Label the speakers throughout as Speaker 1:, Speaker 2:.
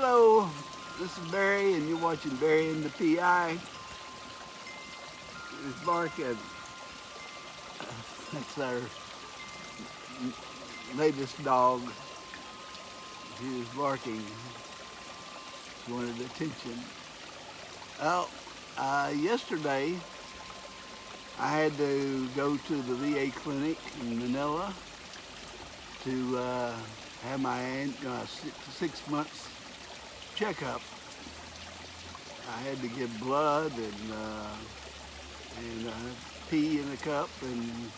Speaker 1: Hello, this is Barry, and you're watching Barry and the PI. It's barking. That's our latest dog. He was barking. He wanted attention. Well, yesterday I had to go to the VA clinic in Manila to have my 6 months checkup. I had to give blood and pee in a cup, and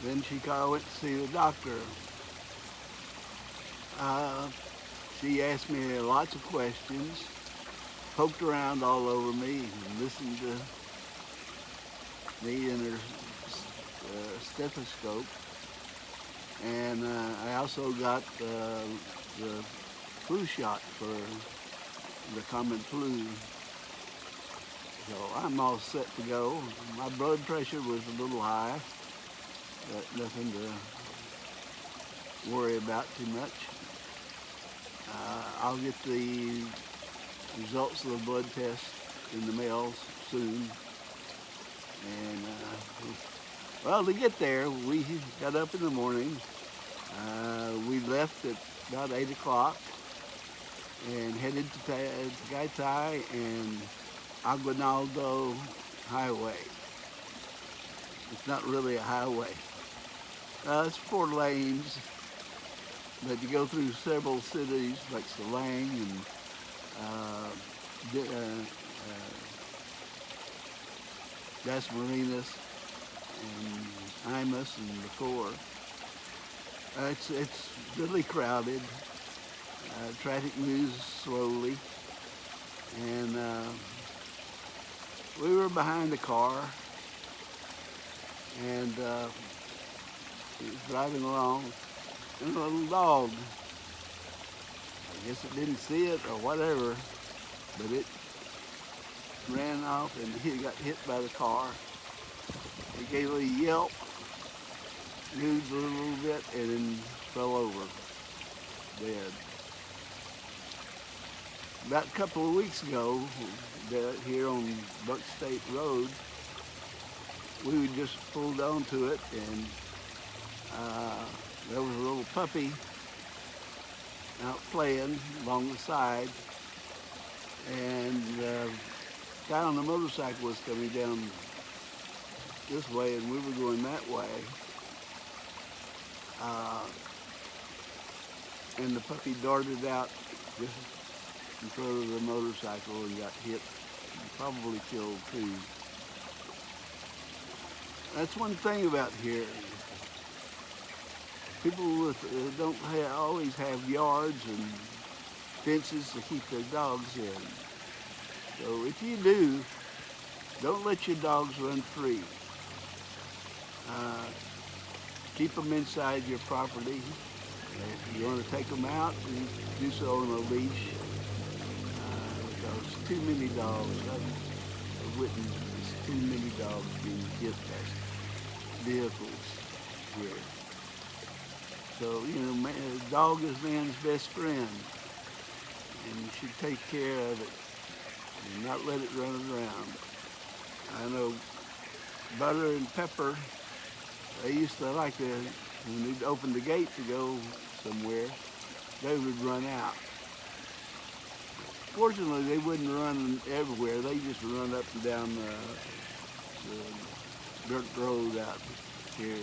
Speaker 1: then I went to see the doctor. She asked me lots of questions, poked around all over me, and listened to me in her stethoscope. And I also got the flu shot for the common flu. So I'm all set to go. My blood pressure was a little high, but nothing to worry about too much. I'll get the results of the blood test in the mail soon. And well, to get there, we got up in the morning. We left at about 8 o'clock and headed to Tagaytay and Aguinaldo Highway. It's not really a highway. It's 4 lanes, but you go through several cities like Silang and Dasmariñas and Imus and Bacoor. It's really crowded. Traffic moves slowly, and we were behind the car, and he was driving along, and a little dog. I guess it didn't see it or whatever, but it ran off and he got hit by the car. He gave a yelp, moved a little bit, and then fell over, dead. About a couple of weeks ago, here on Buck State Road, we just pulled onto it, and there was a little puppy out playing along the side, and the guy on the motorcycle was coming down this way, and we were going that way. And the puppy darted out just in front of the motorcycle and got hit, and probably killed too. That's one thing about here. People don't always have yards and fences to keep their dogs in. So if you do, don't let your dogs run free. Keep them inside your property. If you want to take them out, you do so on a leash. Because too many dogs, I've witnessed too many dogs being hit by vehicles here. So, a dog is man's best friend, and you should take care of it and not let it run around. I know Butter and Pepper, they used to like to, when they'd open the gate to go somewhere, they would run out. Fortunately, they wouldn't run everywhere. They just run up and down the dirt road out here.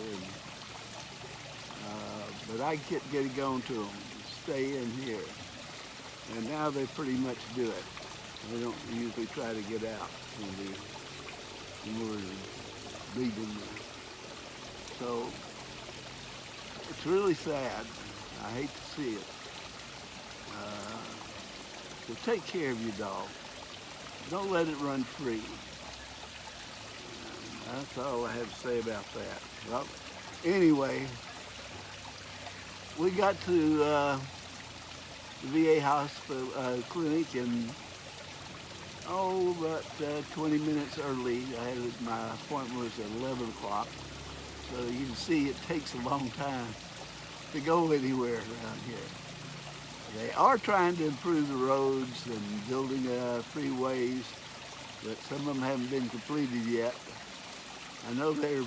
Speaker 1: But I kept getting going to them, stay in here. And now they pretty much do it. They don't usually try to get out when we're leaving. So it's really sad. I hate to see it. So take care of your dog. Don't let it run free. That's all I have to say about that. Well, anyway, we got to the VA hospital clinic in about 20 minutes early. My appointment was at 11 o'clock. So you can see it takes a long time to go anywhere around here. They are trying to improve the roads and building freeways, but some of them haven't been completed yet. I know they're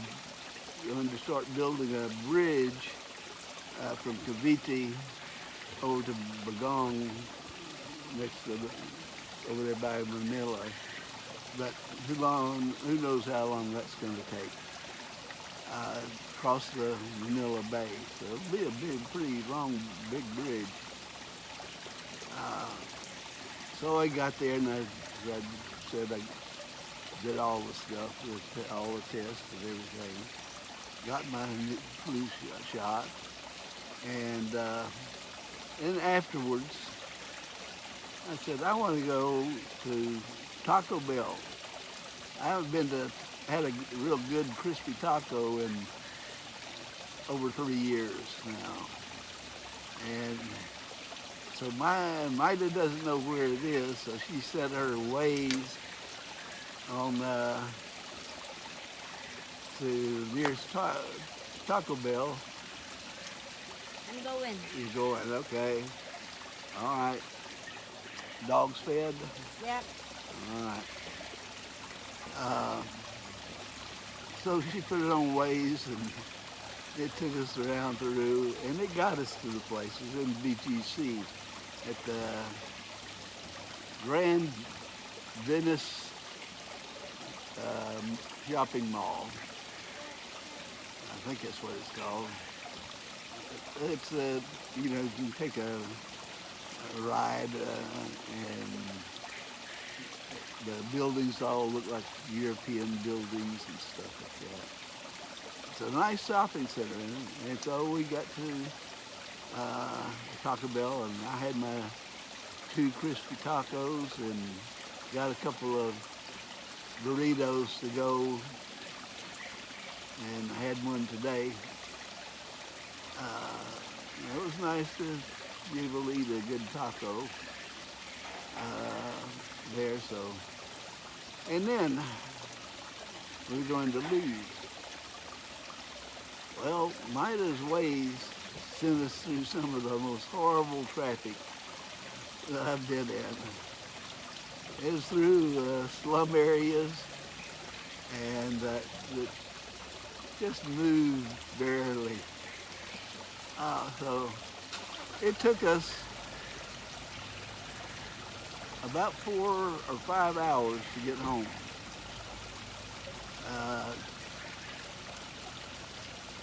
Speaker 1: going to start building a bridge from Cavite over to Bagong, next to over there by Manila. But who knows how long that's going to take. Across the Manila Bay. So it'll be a pretty long, big bridge. So I got there and I said I did all the stuff, all the tests and everything. Got my flu shot, and then afterwards, I said I want to go to Taco Bell. I haven't had a real good crispy taco in over 3 years now, and so Maida doesn't know where it is, so she set her Waze on to nearest Taco Bell.
Speaker 2: I'm going.
Speaker 1: You're going, okay. All right. Dogs fed?
Speaker 2: Yep.
Speaker 1: All right. So she put it on Waze and it took us around through and it got us to the place. It was in BTC at the Grand Venice shopping mall. I think that's what it's called. It's you know, you can take a ride and the buildings all look like European buildings and stuff like that. It's a nice shopping center, and so we got to Taco Bell, and I had my 2 crispy tacos and got a couple of burritos to go, and I had one today. It was nice to be able to eat a good taco there, so. And then we're going to leave. Well, Maida's Waze sent us through some of the most horrible traffic that I've been in. It was through slum areas, and it just moved barely. So it took us about 4 or 5 hours to get home.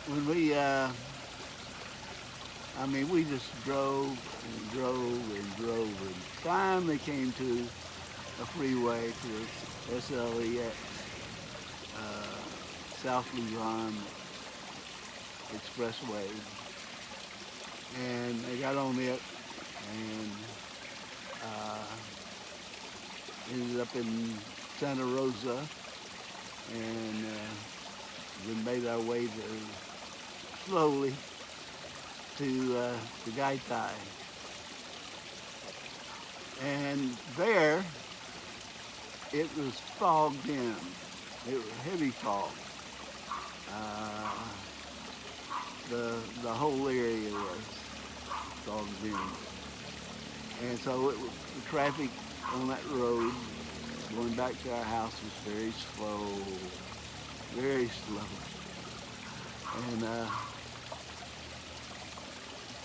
Speaker 1: When we just drove and drove and drove and finally came to a freeway, to SLEX, South Luzon Expressway. And I got on it and ended up in Santa Rosa, and then made our way slowly to Gaitai. And there, it was fogged in. It was heavy fog. The whole area was fogged in. And so the traffic on that road going back to our house was very slow, very slow. And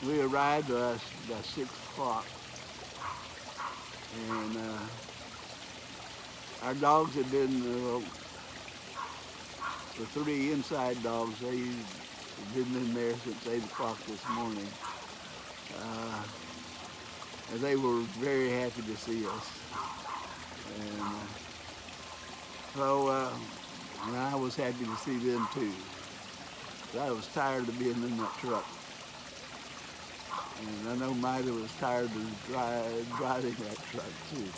Speaker 1: we arrived about 6 o'clock. And our dogs had been, the 3 inside dogs, they've been in there since 8 o'clock this morning. And they were very happy to see us. And so and I was happy to see them too. But I was tired of being in that truck. And I know Maida was tired of driving that truck too.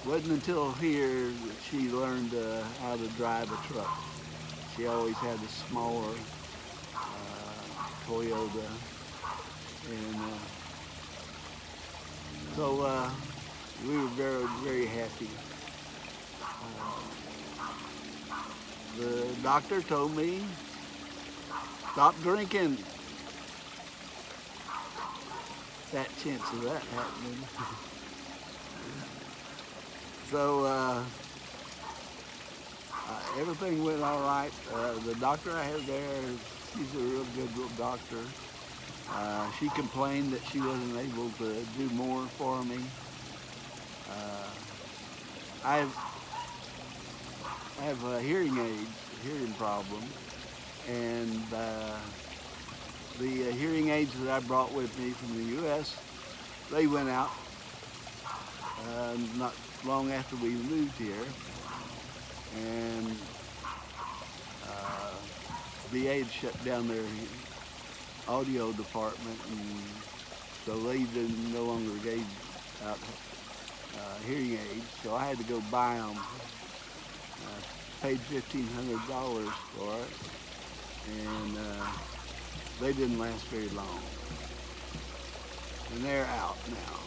Speaker 1: Wasn't until here that she learned how to drive a truck. She always had a smaller Toyota. And so we were very, very happy. The doctor told me, stop drinking. fat chance of that happening. So everything went all right. The doctor I had there, she's a real good little doctor. She complained that she wasn't able to do more for me. Uh, I have hearing aids, hearing problem, and the hearing aids that I brought with me from the U.S., they went out not long after we moved here, and VA had shut down their audio department, and so they no longer gave out hearing aids, so I had to go buy them. Paid $1,500 for it, and they didn't last very long. And they're out now.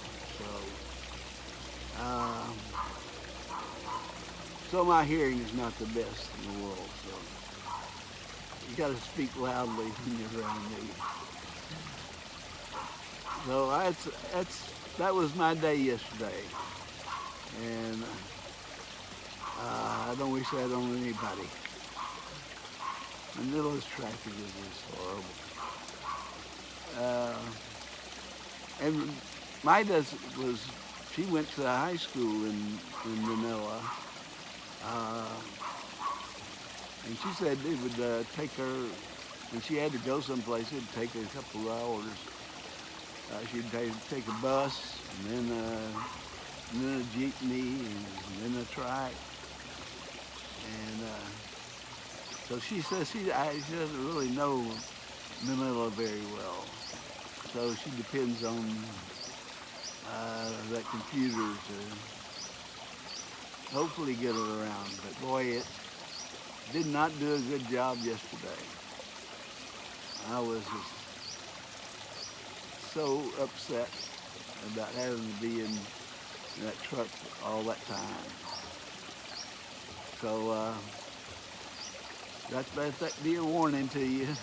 Speaker 1: So my hearing is not the best in the world. So you got to speak loudly when you're around me. So that was my day yesterday, and I don't wish that on anybody. Manila's traffic is just horrible. And Maida she went to high school in Manila, and she said it would take her, when she had to go someplace, it would take her a couple of hours. She'd take a bus, and then a jeepney, and then a trike. And so she says she doesn't really know Manila very well. So she depends on that computer to hopefully get her around. But boy, it did not do a good job yesterday. I was just so upset about having to be in that truck all that time. So that dear warning to you.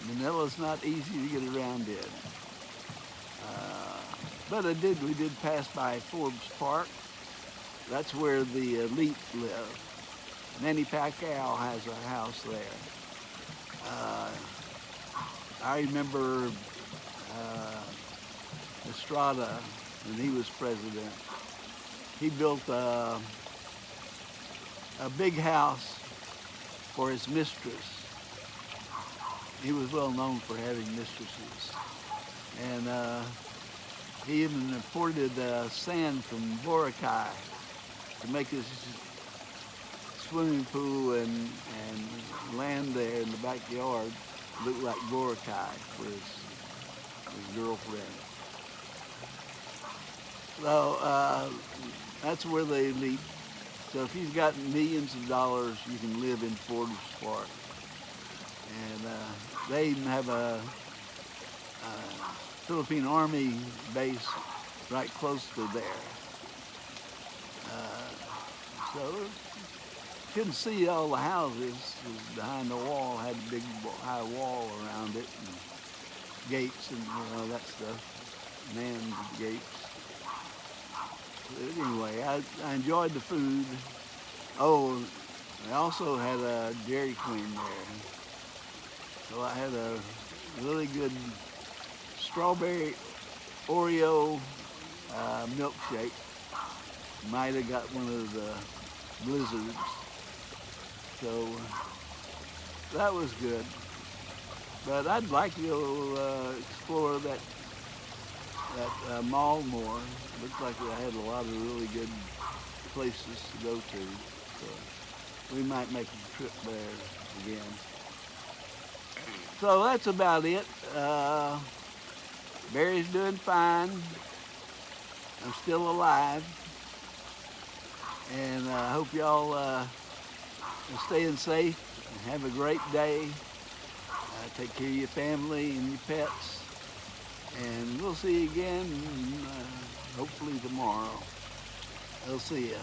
Speaker 1: Manila's not easy to get around in. But we did pass by Forbes Park. That's where the elite live. Manny Pacquiao has a house there. I remember Estrada, when he was president, he built a big house for his mistress. He was well known for having mistresses. And he even imported sand from Boracay to make his swimming pool and land there in the backyard look like Boracay for his girlfriend. So that's where they live. So if you've got millions of dollars, you can live in Forbes Park. And they even have a Philippine Army base right close to there. So you couldn't see all the houses. Behind the wall had a big high wall around it, and gates and all that stuff, manned gates. But anyway, I enjoyed the food. Oh, I also had a Dairy Queen there. So I had a really good strawberry Oreo milkshake. Might have got one of the blizzards. So that was good. But I'd like to go explore that mall more. Looks like I had a lot of really good places to go to. So we might make a trip there again. So that's about it. Barry's doing fine. I'm still alive. And I hope y'all are staying safe and have a great day. Take care of your family and your pets. And we'll see you again hopefully tomorrow. I'll see you.